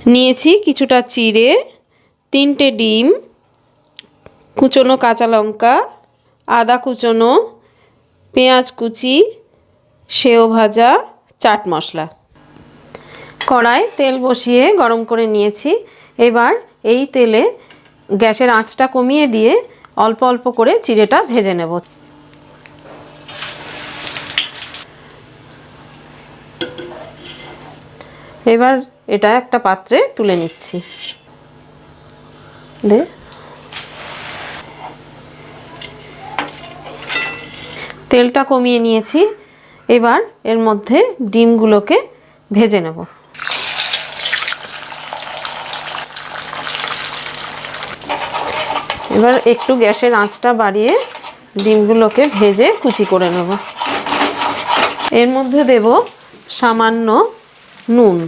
নিয়েছি কিছুটা চিড়ে, 3টে ডিম, কুচনো কাঁচা লঙ্কা, আদা কুচনো, পেঁয়াজ কুচি, সেও ভাজা, চাট মশলা। কড়াই তেল বসিয়ে গরম করে নিয়েছি। এবার এই তেলে গ্যাসের আঁচটা কমিয়ে দিয়ে অল্প অল্প করে চিড়েটা ভেজে নেব। এবার এটা একটা পাত্রে তুলে নিচ্ছি। তেলটা কমিয়ে নিয়েছি। এবার এর মধ্যে ডিমগুলোকে ভেজে নেব। এবার একটু গ্যাসের আঁচটা বাড়িয়ে ডিমগুলোকে ভেজে কুচি করে নেব। এর মধ্যে দেব সামান্য নুন।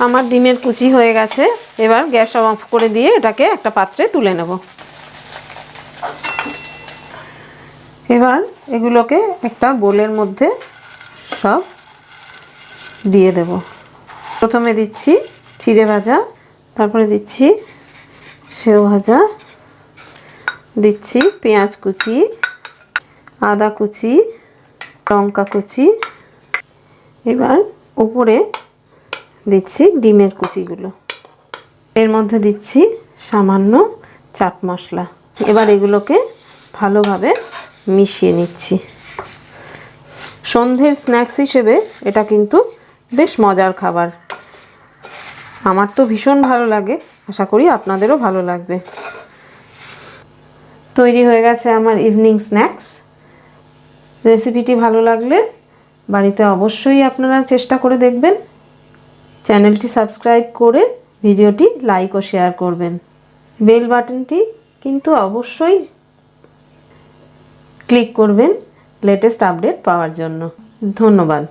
আমার ডিমের কুচি হয়ে গেছে। এবার গ্যাস অফ করে দিয়ে এটাকে একটা পাত্রে তুলে নেব। এবার এগুলোকে একটা বোলের মধ্যে সব দিয়ে দেব। প্রথমে দিচ্ছি চিড়ে ভাজা, তারপরে দিচ্ছি সেও ভাজা, দিচ্ছি পেঁয়াজ কুচি, আদা কুচি, লঙ্কা কুচি। এবার উপরে দিচ্ছি ডিমের কুচিগুলো। এর মধ্যে দিচ্ছি সামান্য চাট মশলা। এবার এগুলোকে ভালোভাবে মিশিয়ে নিচ্ছি। সন্ধ্যের স্ন্যাক্স হিসেবে এটা কিন্তু বেশ মজার খাবার। আমার তো ভীষণ ভালো লাগে, আশা করি আপনাদেরও ভালো লাগবে। তৈরি হয়ে গেছে আমার ইভিনিং স্ন্যাক্স। রেসিপিটি ভালো লাগলে বাড়িতে অবশ্যই আপনারা চেষ্টা করে দেখবেন। চ্যানেলটি সাবস্ক্রাইব করে ভিডিওটি লাইক ও শেয়ার করবেন। বেল বাটনটি কিন্তু অবশ্যই ক্লিক করবেন লেটেস্ট আপডেট পাওয়ার জন্য। ধন্যবাদ।